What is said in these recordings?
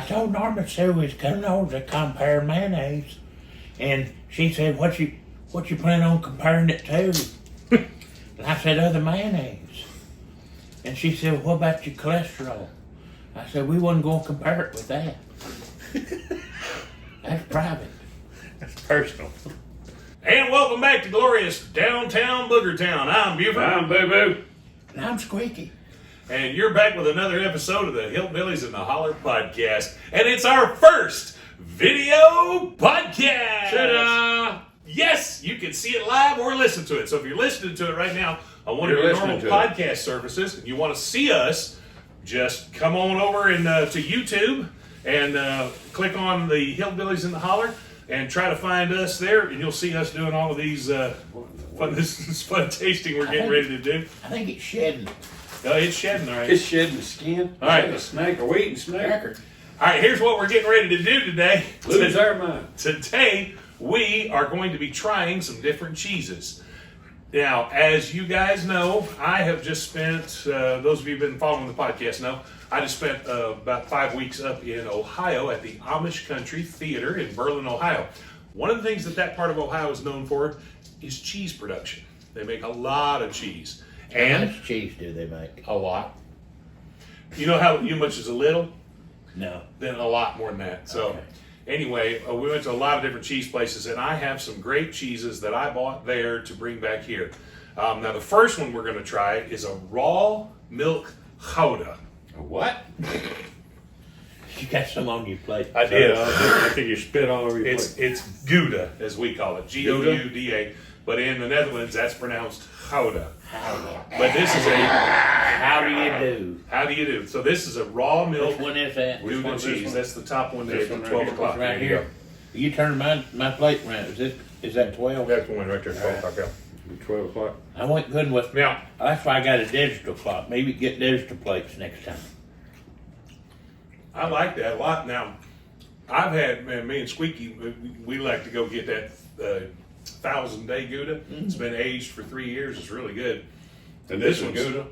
told Norma Sue was coming over to compare mayonnaise, and she said, "What you plan on comparing it to?" And I said, "Other mayonnaise." And she said, "What about your cholesterol?" I said, "We wasn't going to compare it with that. That's private. That's personal." And welcome back to glorious downtown Booger Town. I'm Buford. I'm Boo Boo. And I'm Squeaky. And you're back with another episode of the Hillbillies and the Holler podcast. And it's our first video podcast. Ta-da! Yes, you can see it live or listen to it. So if you're listening to it right now on one of You're your listening normal to it. podcast services and you want to see us, just come on over to YouTube and click on the Hillbillies and the Holler and try to find us there, and you'll see us doing all of these this fun tasting we're getting ready to do. I think it's shedding. Oh, it's shedding, all right. It's shedding the skin. All right. Is that a snake? Are we eating snake? All right, here's what we're getting ready to do today. Lose our mind. Today, we are going to be trying some different cheeses. Now, as you guys know, I have just spent, those of you who've been following the podcast know, I just spent about 5 weeks up in Ohio at the Amish Country Theater in Berlin, Ohio. One of the things that part of Ohio is known for is cheese production. They make a lot of cheese. How And much cheese do they make? a lot. You know how much is a little? No. Then a lot more than that. So Okay. anyway, we went to a lot of different cheese places, and I have some great cheeses that I bought there to bring back here. Now the first one we're going to try is a raw milk Gouda. A what? You got some on your plate. I did. I think you spit all over your plate. It's Gouda, as we call it, Gouda. But in the Netherlands, that's pronounced Gouda. But this is How do you do? how do you do? So this is a raw milk Which one is that? Which Gouda one's this cheese. one? That's the top one there This at one right 12 here. o'clock. Right There you here. You turn my plate around. Is that 12? go. That's the one right there at 12 o'clock. Yeah. 12 o'clock. I went good with. Now, That's why I got a digital clock. Maybe get digital plates next time. I like that a lot. Now, I've had, man, me and Squeaky, we like to go get that 1,000-day Gouda. It's been aged for 3 years. It's really good. And this This is one's- Gouda.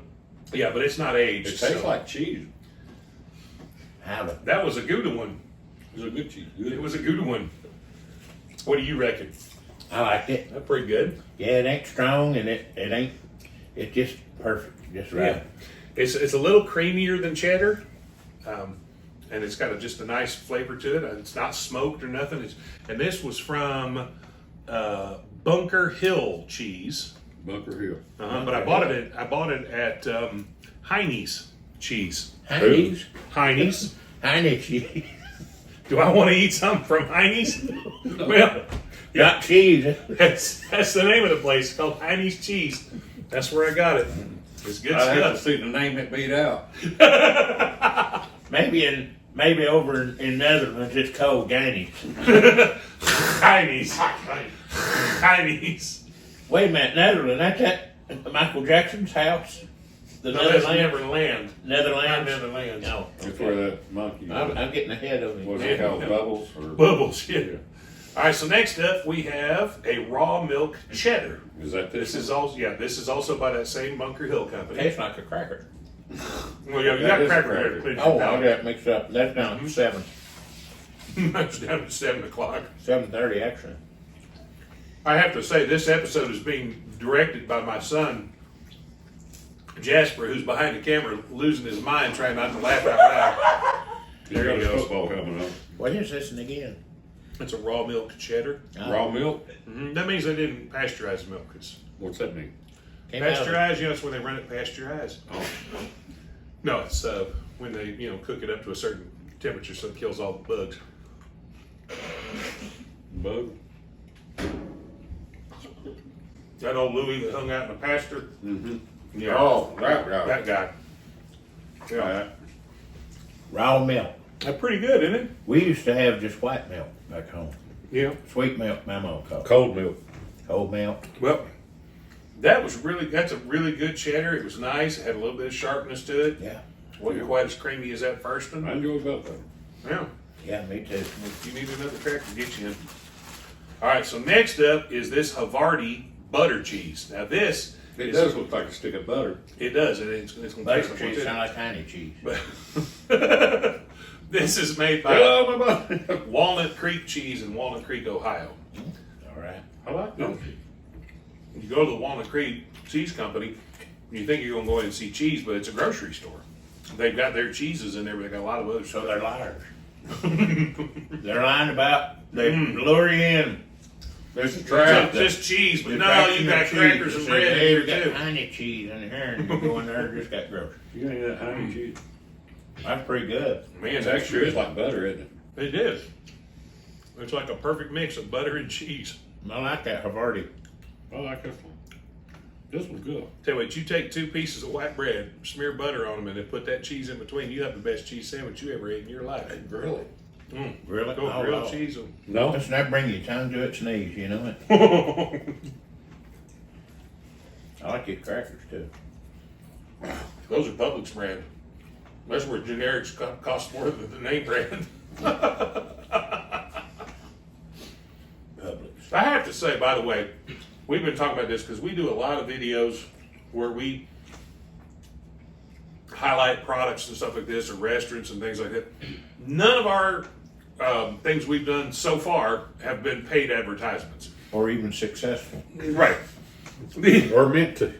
Yeah, but it's not aged. It tastes so- like cheese. How do? That was a Gouda one. It's a good cheese. It was a Gouda one. What do you reckon? I like it. That's pretty good. Yeah, it ain't strong and it ain't. It's just perfect, just right. Yeah. It's a little creamier than cheddar. And it's got just a nice flavor to it. It's not smoked or nothing. And this was from Bunker Hill cheese. Bunker Hill. But I bought it at Heine's cheese. Heine's. Heine's. Heine cheese. Do I want to eat something from Heine's? Well, Not cheese. that's the name of the place. It's called Heine's Cheese. That's where I got it. It's good I have to stuff. see the name it beat out. Maybe over in Netherlands it's called Guineas. Heine's. Heine's. Wait a minute, Netherlands, that's at Michael Jackson's house? The No, that's Netherlands? Neverland. Netherlands? Not Netherlands. No. That's where that monkey was. I'm getting ahead of What's him. it called? Bubbles? Or, Bubbles, yeah. All right, so next up we have a raw milk cheddar. is that This this? is also by that same Bunker Hill company. Tastes like a cracker. Well, yeah, you That got is a cracker cracker. there. Please. Oh, I got mixed up. That's down to 7. That's down to 7 o'clock. 7:30 actually. I have to say, this episode is being directed by my son, Jasper, who's behind the camera losing his mind trying not to laugh out loud. You There got he a goes. football coming up. What is this one again? It's a raw milk cheddar. Raw milk? That means they didn't pasteurize the milk. It's What's that mean? Came out of- pasteurized, that's when they run it pasteurized. Oh, No, it's when they cook it up to a certain temperature so it kills all the bugs. bug. That old Louis that hung out in the pasture. Mm-hmm. Yeah. Oh, that guy. That guy. Yeah. Right. Raw milk. That's pretty good, isn't it? We used to have just white milk back home. Yeah. Sweet milk, my mom called it. Cold milk. Cold milk. Well, that's a really good cheddar. It was nice. It had a little bit of sharpness to it. Yeah. Wasn't quite as creamy as that first I one. enjoy both of them. Yeah. Yeah, me too. If you need another cracker, get you in. All right, so next up is this Havarti butter cheese. Now this It does look like a stick of butter. It does, and it's going to Butter taste like cheese one sound like honey cheese. too. This is made by Oh, my God. Walnut Creek Cheese in Walnut Creek, Ohio. All right. I like those. You go to the Walnut Creek Cheese Company, you think you're going to go in and see cheese, but it's a grocery store. They've got their cheeses in there, but they got a lot of other So stuff. they're liars. They're lying about, they lure you in. There's a trap. Just cheese, but They're no, cracking you their got cheese. crackers They and say, bread in hey, here we got too. tiny cheese in here, and you go in there and just got groceries. You ain't that honey cheese. That's pretty good. Man, It's that's actually good. it's like butter, isn't it? It is. It's like a perfect mix of butter and cheese. I like that Havarti. I like this one. This one's good. Tell you what, you take 2 pieces of white bread, smear butter on them, and then put that cheese in between. You have the best cheese sandwich you ever ate in your life. Really? Really? Go Oh, grilled wow. cheese. And No. Doesn't that bring your tongue to its knees, you know it? I like your crackers too. Those are Publix brand. That's where generics cost more than the name brand. Publix. I have to say, by the way, we've been talking about this because we do a lot of videos where we highlight products and stuff like this, or restaurants and things like that. None of our things we've done so far have been paid advertisements. Or even successful. Right. These, Or meant to.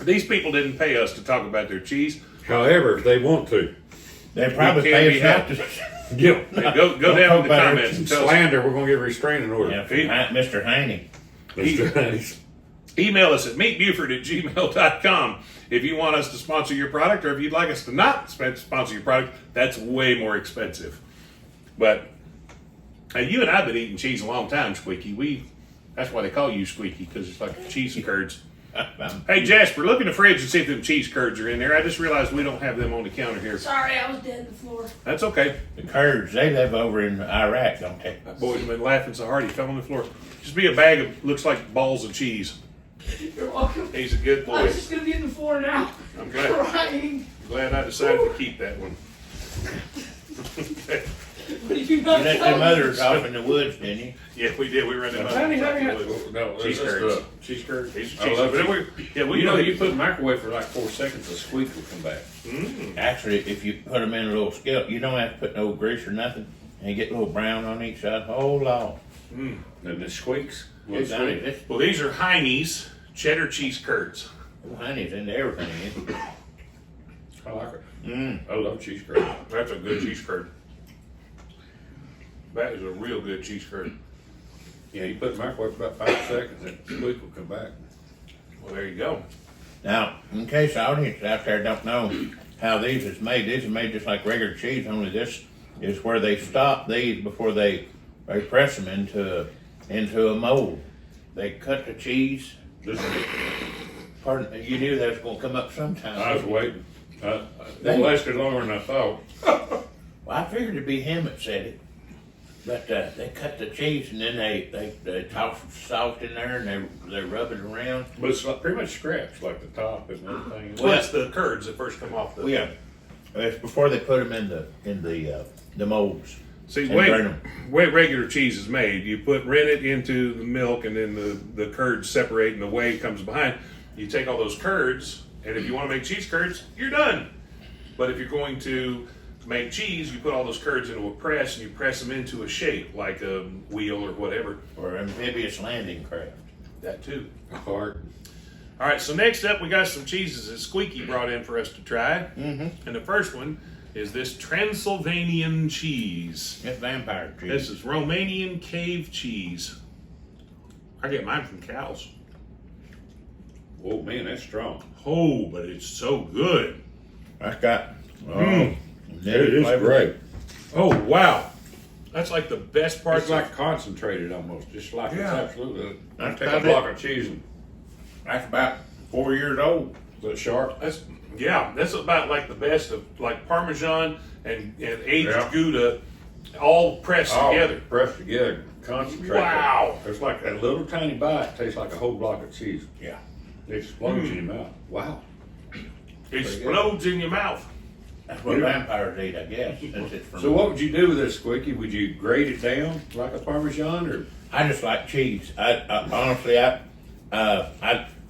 these people didn't pay us to talk about their cheese. However, if they want to. They probably can't pay be us not to. Yeah. Hey, go Don't down talk in the about our comments and tell us. Slander, we're going to get a restraining order. Yeah, from Mr. Haney. Mr. Haney's. Email us at meetbuford@gmail.com if you want us to sponsor your product, or if you'd like us to not sponsor your product. That's way more expensive. But you and I have been eating cheese a long time, Squeaky. That's why they call you Squeaky, because it's like cheese curds. Hey, Jasper, look in the fridge and see if them cheese curds are in there. I just realized we don't have them on the counter here. Sorry, I was dead on the floor. That's okay. The Kurds, they live over in Iraq, don't they? That boy's been laughing so hard he fell on the floor. Just be a bag of, looks like balls of cheese. You're welcome. He's a good I boy. was just gonna be in the floor now. I'm glad. Crying. Glad I decided to keep that one. But if you You not let them others off in the woods, didn't you? Yeah, we did. We ran them out. Honey, honey, No, Cheese that's curds. the cheese curds. These are I cheese love curds. cheese. Yeah, we You know, you put in the microwave for like 4 seconds, the squeak will come back. Actually, if you put them in a little skillet, you don't have to put no grease or nothing. And you get a little brown on each side. Oh, Lord. And it squeaks. It's honey. This Well, these are Heine's cheddar cheese curds. honey's into everything, isn't it? I like it. Mm. I love cheese curds. That's a good cheese curd. That is a real good cheese curd. Yeah, you put it in the microwave for about 5 seconds, and the squeak will come back. Well, there you go. Now, in case the audience out there don't know how these is made, these are made just like regular cheese, only this is where they stop these before they press them into a mold. They cut the cheese. This is Pardon, you knew that was going to come up sometime. I was waiting. It They- lasted longer than I thought. Well, I figured it'd be him that said it. But they cut the cheese and then they toss some salt in there and they rub it around. But it's like pretty much scratched, like the top and everything. Well, it's the curds that first come off the. Well, yeah, it's before they put them in the molds. See, and way burn 'em. regular cheese is made, you put rennet into the milk, and then the curds separate, and the whey comes behind. You take all those curds, and if you want to make cheese curds, you're done. But if you're going to make cheese, you put all those curds into a press, and you press them into a shape, like a wheel or whatever. Or amphibious landing craft. That too. Hard. All right, so next up, we got some cheeses that Squeaky brought in for us to try. Mm-hmm. And the first one is this Transylvanian cheese. It's vampire cheese. This is Romanian cave cheese. I get mine from cows. Oh man, that's strong. Oh, but it's so good. That's got It is great. Oh, wow. That's like the best part. It's like concentrated almost, just like Yeah. it's absolutely. That's Take a about block of cheese and That's about 4 years old. is it sharp? That's about like the best of like Parmesan and aged Yeah. Gouda all pressed together. Pressed together, concentrated. Wow. It's like a little tiny bite tastes like a whole block of cheese. Yeah. It explodes in your mouth. Wow. It explodes in your mouth. That's what Yeah. vampires eat, I guess. Since it's from So what would you do with this, Squeaky? Would you grate it down like a Parmesan, or I just like cheese. I honestly, I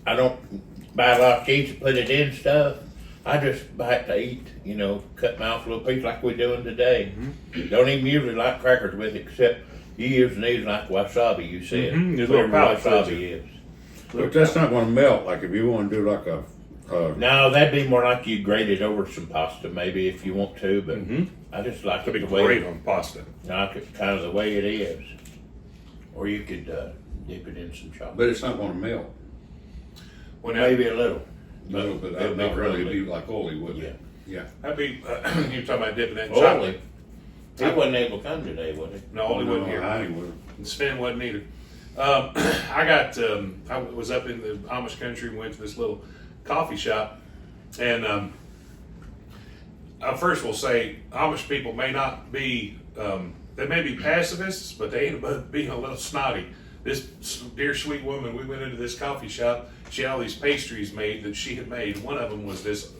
don't buy a lot of cheese to put it in stuff. I just buy it to eat, cut my off a little piece like we're doing today. Don't even usually like crackers with it, except you using these like wasabi, you said. There's a little Whatever powder wasabi is. But that's not gonna melt, like if you wanna do like a, No, that'd be more like you grate it over some pasta, maybe if you want to, but I just like It'd it be the way great on pasta. I like it kind of the way it is. Or you could dip it in some chocolate. but it's not gonna melt. Well, now, Maybe a little. No, but It'll not really, crumbly. it'd be like oily, wouldn't Yeah. it? Yeah. that'd be, you're talking about dipping that in chocolate. Oily. He wasn't able to come today, was he? No, Oli wasn't here. I ain't with it. And Sven wasn't either. I was up in the Amish country and went to this little coffee shop. And I first will say, Amish people may not be, they may be pacifists, but they ain't above being a little snotty. This dear sweet woman, we went into this coffee shop. She had all these pastries made that she had made. One of them was this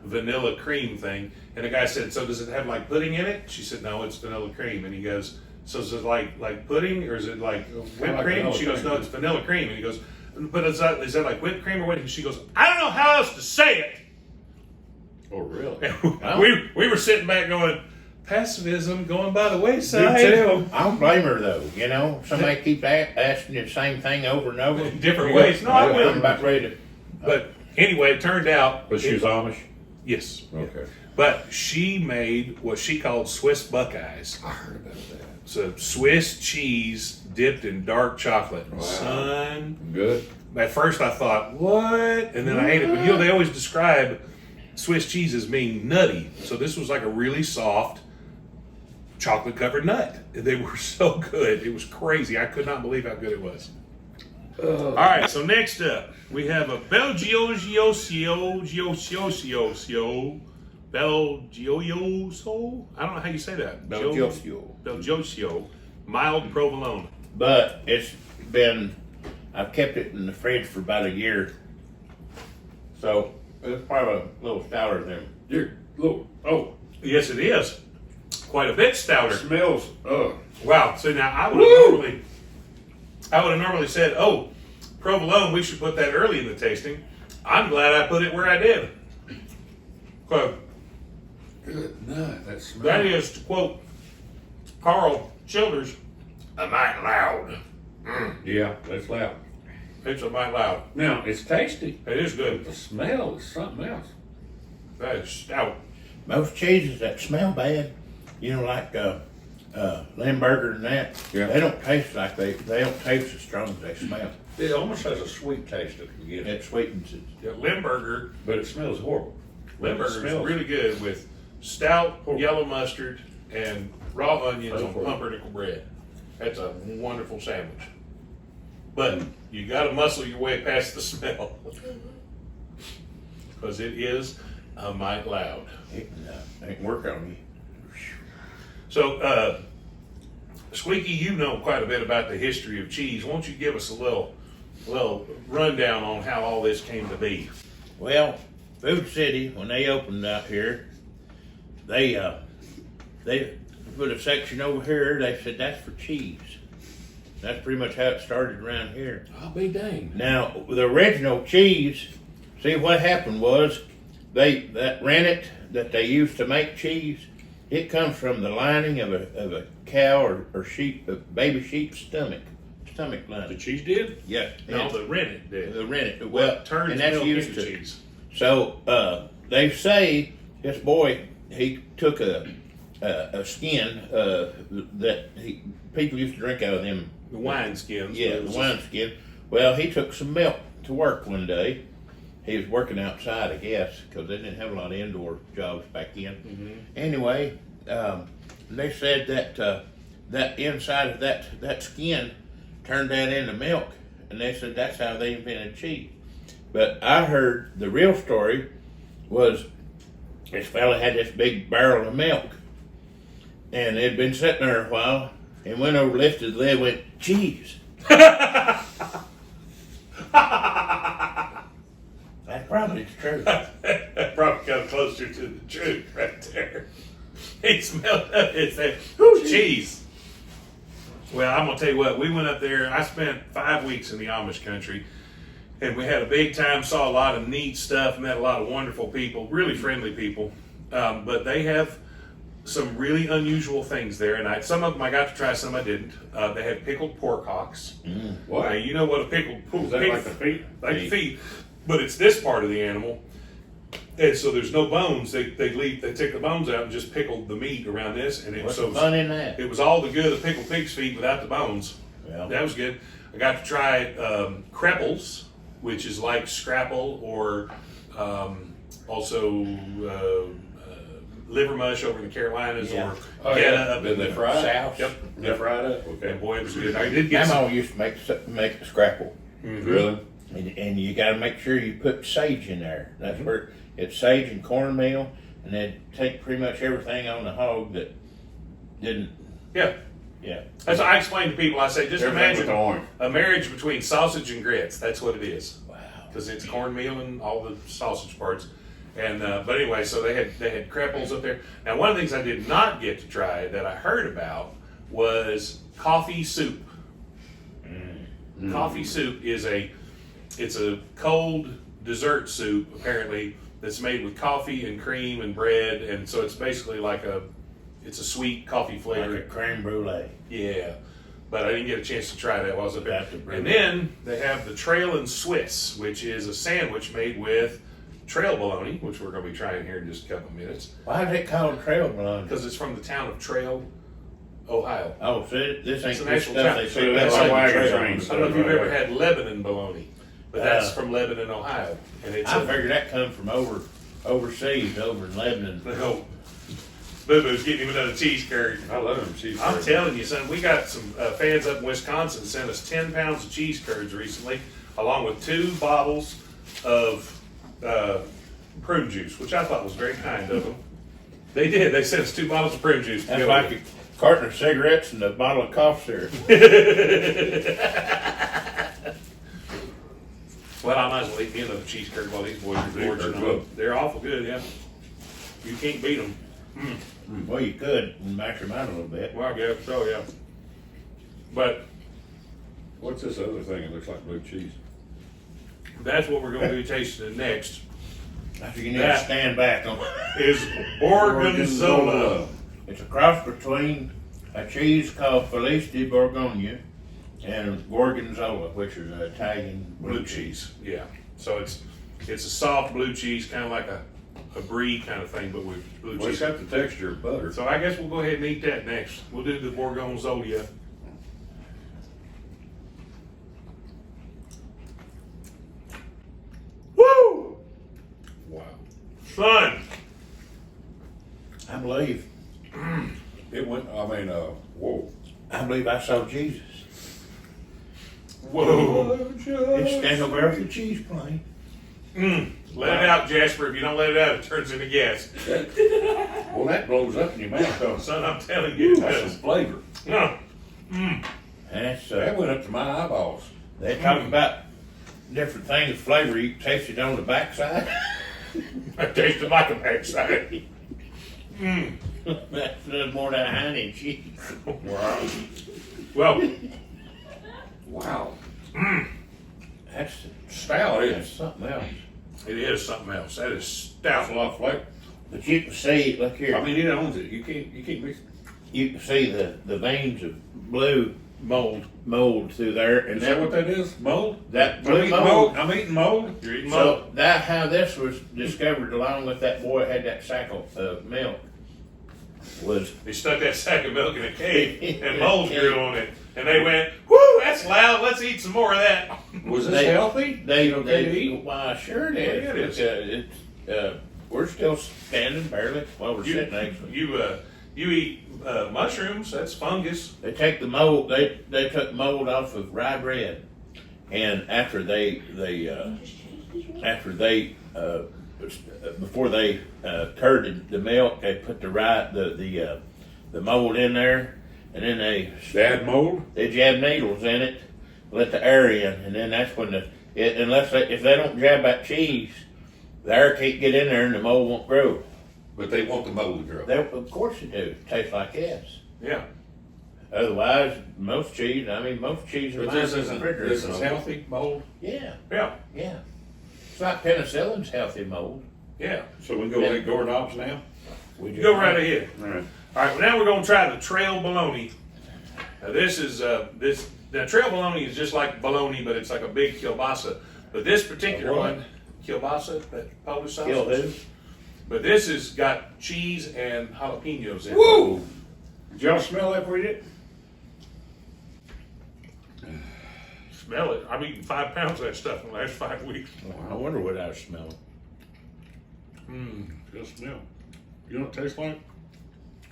vanilla cream thing. And the guy said, "So does it have like pudding in it?" She said, "No, it's vanilla cream." And he goes, "So is it like pudding or is it like whipped Like cream?" vanilla She goes, cream. "No, it's vanilla cream." And he goes, "But is that like whipped cream or what?" And she goes, "I don't know how else to say it." Oh, really? And we were sitting back going, pacifism going by the wayside. I don't blame her though. Somebody keep asking you the same thing over and over. Different ways. No, I I'm will. about ready to. But anyway, it turned out. But she was Amish? Yes. Okay. But she made what she called Swiss Buckeyes. I heard about that. So Swiss cheese dipped in dark chocolate. Wow. Son. Good. At first I thought, what? And then I ate it. But they always describe Swiss cheese as being nutty. So this was like a really soft chocolate covered nut. They were so good. It was crazy. I could not believe how good it was. All right, so next up, we have a Belgioso. I don't know how you say that. Belgioso. Mild provolone. But I've kept it in the fridge for about a year. So it's probably a little stouter than. Dear Lord. Oh, Yes, it is. Quite a bit stouter. smells. Wow. So now I would have normally said, "Oh, provolone, we should put that early in the tasting." I'm glad I put it where I did. So Good night. That smells. that is, to quote Carl Childers, a mite loud. Yeah, that's loud. It's a mite loud. Now, it's tasty. It is good. The smell is something else. That is stout. Most cheeses that smell bad, like Limburger and that, Yeah. they don't taste like they don't taste as strong as they smell. It almost has a sweet taste if you get it. It sweetens it. Yeah, Limburger But it smells horrible. Limburger is smells- really good with stout yellow mustard and raw onions on Horrible. pumpernickel bread. That's a wonderful sandwich. But you got to muscle your way past the smell because it is a mite loud. It ain't work on you. So, Squeaky, you know quite a bit about the history of cheese. Won't you give us a little rundown on how all this came to be? Well, Food City, when they opened out here, they put a section over here. They said that's for cheese. That's pretty much how it started around here. I'll be dang. Now, the original cheese, see what happened was that rennet that they used to make cheese, it comes from the lining of a cow or sheep, a baby sheep's stomach lining. The cheese did? Yeah, No, and the rennet did. the rennet. Well, Turns and that's milk used into to. cheese. So they say this boy, he took a skin that people used to drink out of them. The wine skins. Yeah, the wine skin. Well, he took some milk to work one day. He was working outside, I guess, because they didn't have a lot of indoor jobs back then. Mm-hmm. Anyway, they said that that inside of that skin turned that into milk, and they said that's how they invented cheese. But I heard the real story was this fella had this big barrel of milk, and it had been sitting there a while, and went over, lifted the lid, went, cheese. That's probably the truth. That probably got closer to the truth right there. He smelled it and said, "Ooh, cheese." Well, I'm gonna tell you what. We went up there. I spent 5 weeks in the Amish country, And we had a big time, saw a lot of neat stuff, met a lot of wonderful people, really friendly people. But they have some really unusual things there, and some of them I got to try, some I didn't. They had pickled pork hocks. What? Now, you know what a pickled Is that like the feet? like the feet, but it's this part of the animal, and so there's no bones. They take the bones out and just pickle the meat around this, and What's the fun in that? it was all the good of pickled pig's feet without the bones. Well, That was good. I got to try crepples, which is like scrapple, or also liver mush over in the Carolinas, Yeah. or Oh, feta yeah. up Did in they the fry it? South. Yep. They fried it? Okay. And boy, it was good. I did get Grandma used to make scrapple, Really? and you got to make sure you put sage in there. That's where it's sage and cornmeal, and then take pretty much everything on the hog that didn't. Yeah. Yeah. As I explained to people, I say, just Everything with imagine the orange. a marriage between sausage and grits. That's what it is. Wow. Because it's cornmeal and all the sausage parts. And but anyway, so they had crepples up there. Now, one of the things I did not get to try that I heard about was coffee soup. Coffee soup is it's a cold dessert soup apparently that's made with coffee and cream and bread, and so it's basically it's a sweet coffee Like flavor. a creme brulee. Yeah, but I didn't get a chance to try that while I was up there. That's a brilliant- And then they have the Trail and Swiss, which is a sandwich made with trail bologna, which we're going to be trying here in just a couple of minutes, Why is it called trail bologna? because it's from the town of Trail, Ohio. Oh, so this ain't It's an the actual stuff town. they So say that's back like on the wagon trail. trains. I don't know if you've ever had Lebanon bologna, but that's from Lebanon, Ohio. And it's I figured that come from overseas, over in Lebanon. No, Boo Boo's getting him another cheese curd. I love them cheese I'm curds. telling you, son, we got some fans up in Wisconsin sent us 10 pounds of cheese curds recently, along with 2 bottles of prune juice, which I thought was very kind of them. They did. They sent us 2 bottles of prune juice. to That's go like with a carton of cigarettes and a bottle of cough syrup. Well, I might as well eat me another cheese curd while these boys are gorging on them. They're awful good, yeah. You can't beat them. Well, you could and mash them out a little bit. Well, I guess so, yeah. But What's this other thing? It looks like blue cheese. that's what we're going to be tasting next. I think you need to That- stand back on. Is Gorgonzola. It's a cross between a cheese called Felice de Bourgogne and Gorgonzola, which is an Italian Blue cheese, yeah. So it's a soft blue cheese, kind of like a brie kind of thing, but with blue Well, it's cheese. got the texture of butter. So I guess we'll go ahead and eat that next. We'll do the Gorgonzola. Woo! Wow. Son! I believe. It went, whoa. I believe I saw Jesus. Whoa! It's standing over there with the cheese plane. Let it out, Jasper. If you don't let it out, it turns into gas. Well, that blows up in your mouth, though. Son, I'm telling you, it That's some does. flavor. No. That's That went up to my eyeballs. they talk about different things, flavor. You can taste it on the backside. I tasted like a backside. That's more than a honey cheese. Wow. Well, Wow. That's Stout that's is. something else. it is something else. That is That's a stout. lot of flavor. But you can see, look here. I mean, it owns it. You can't mix it. You can see the veins of blue mold through there, and Is that what that is? Mold? that I'm blue eating mold. mold. I'm eating mold. You're eating mold. So that how this was discovered, along with that boy that had that sack of milk, was They stuck that sack of milk in a cave and mold grew on it. And they went, whoo, that's loud. Let's eat some more of that. Was this They- healthy? they Okay to eat? why sure it is. Yeah, it is. We're still standing barely. Well, we're sitting actually. You eat mushrooms. That's fungus. They take the mold. They took mold off of rye bread, and after they before they curded the milk, they put the mold in there, and then they Mold? jab needles in it, let the air in, and then that's when if they don't jab that cheese, the air can't get in there and the mold won't grow. But they want the mold to grow. They, of course they do. Tastes like this. Yeah. Otherwise, most cheese in But my this isn't, this is refrigerator. healthy mold, Yeah, Yeah, yeah. It's like penicillin's healthy mold. yeah. so we can go eat Gordon's now? We Go right ahead. Alright. All right, well, now we're going to try the trail bologna. Now this is the trail bologna is just like bologna, but it's like a big kielbasa. But this particular A what? one, kielbasa, that Polish sausage. Kill who? But this has got cheese and jalapenos in it. Whoa! Did y'all smell that before you did? Smell it. I've eaten 5 pounds of that stuff in the last 5 weeks. I wonder what I was smelling. Just smell. You know what it tastes like?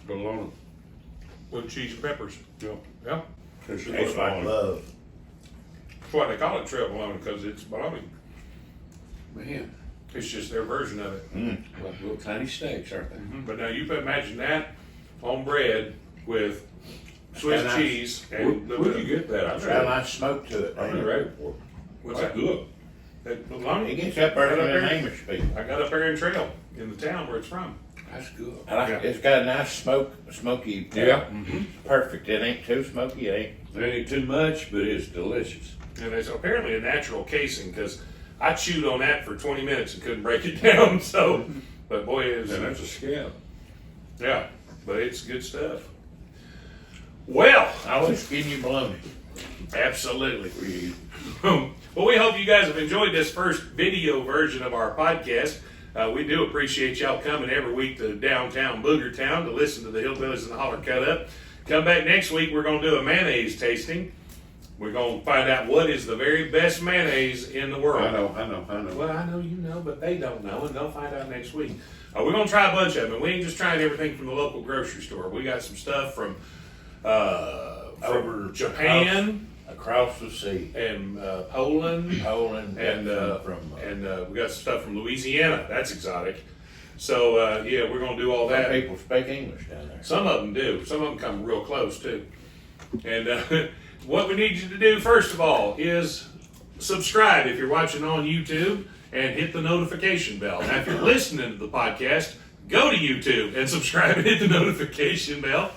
Bologna. With cheese and peppers. Yeah. Yeah. Tastes Tastes like love. That's why they call it trail bologna, because it's bologna. Man, It's just their version of it. like little tiny steaks, aren't they? But now you can imagine that on bread with Swiss That's cheese and Where'd you get that? It's got a nice smoke to it. I've ain't never it? had it before. What's That's that? good. That bologna? It gets up there Right up from the there. Amish people. I got up there in Trail in the town where it's from. That's good. I like it. It's got a nice smoky. Yeah. Perfect. It ain't too smoky. It ain't. It ain't too much, but it's delicious. And it's apparently a natural casing because I chewed on that for 20 minutes and couldn't break it down. So, but boy, it And was, that's a scab. yeah, but it's good stuff. Well, I was skin you bologna. absolutely. Well, we hope you guys have enjoyed this first video version of our podcast. We do appreciate y'all coming every week to downtown Booger Town to listen to the Hillbillies and the Holler Cut Up. Come back next week, we're going to do a mayonnaise tasting. We're going to find out what is the very best mayonnaise in the world. I know. Well, I know you know, but they don't know, and they'll find out next week. We're going to try a bunch of them, and we ain't just trying everything from the local grocery store. We got some stuff from Over Japan across the sea. and Poland. Poland And from we got some stuff from Louisiana. That's exotic. So yeah, we're gonna do all some that. people speak English down there. Some of them do. Some of them come real close too. And what we need you to do first of all is subscribe if you're watching on YouTube and hit the notification bell. Now, if you're listening to the podcast, go to YouTube and subscribe and hit the notification bell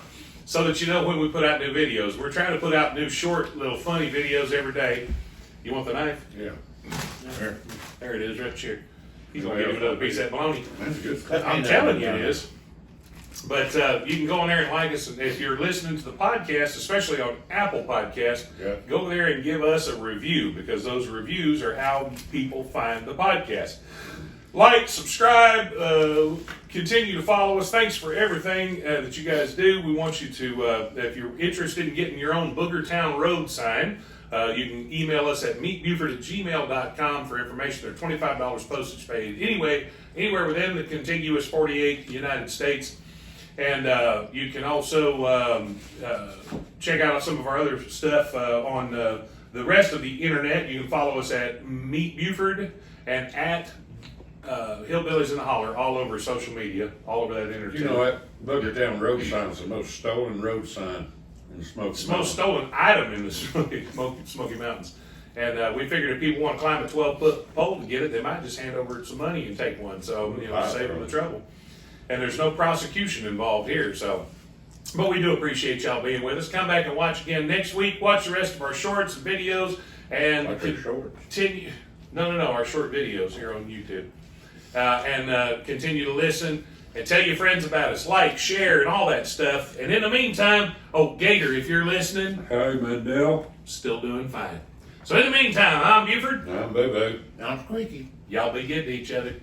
so that you know when we put out new videos. We're trying to put out new short, little funny videos every day. You want the knife? Yeah. There it is, right here. He's gonna give you another piece of that bologna. That's good. I'm telling you it is. But you can go on there and like us. And if you're listening to the podcast, especially on Apple Podcasts, Yeah. go there and give us a review because those reviews are how people find the podcast. Like, subscribe, continue to follow us. Thanks for everything that you guys do. We want you to, if you're interested in getting your own Booger Town Road sign, you can email us at meetbuford@gmail.com for information. They're $25 postage paid. Anywhere within the contiguous 48 United States. And you can also check out some of our other stuff on the rest of the internet. You can follow us at Meet Buford and at Hillbillies in the Holler all over social media, all over that internet. You know that Booger Town road sign is the most stolen road sign in the Smoky It's the most Mountains. stolen item in the Smoky Mountains. And we figured if people want to climb a 12-foot pole to get it, they might just hand over some money and take one. So, save them the trouble. And there's no prosecution involved here. So, but we do appreciate y'all being with us. Come back and watch again next week. Watch the rest of our shorts and videos. And Like their shorts. continue. No, our short videos here on YouTube. And continue to listen and tell your friends about us. Like, share, and all that stuff. And in the meantime, Gator, if you're listening, Hey, Mandel. still doing fine. So in the meantime, I'm Buford. I'm Boo Boo. I'm squeaky. Y'all be good to each other.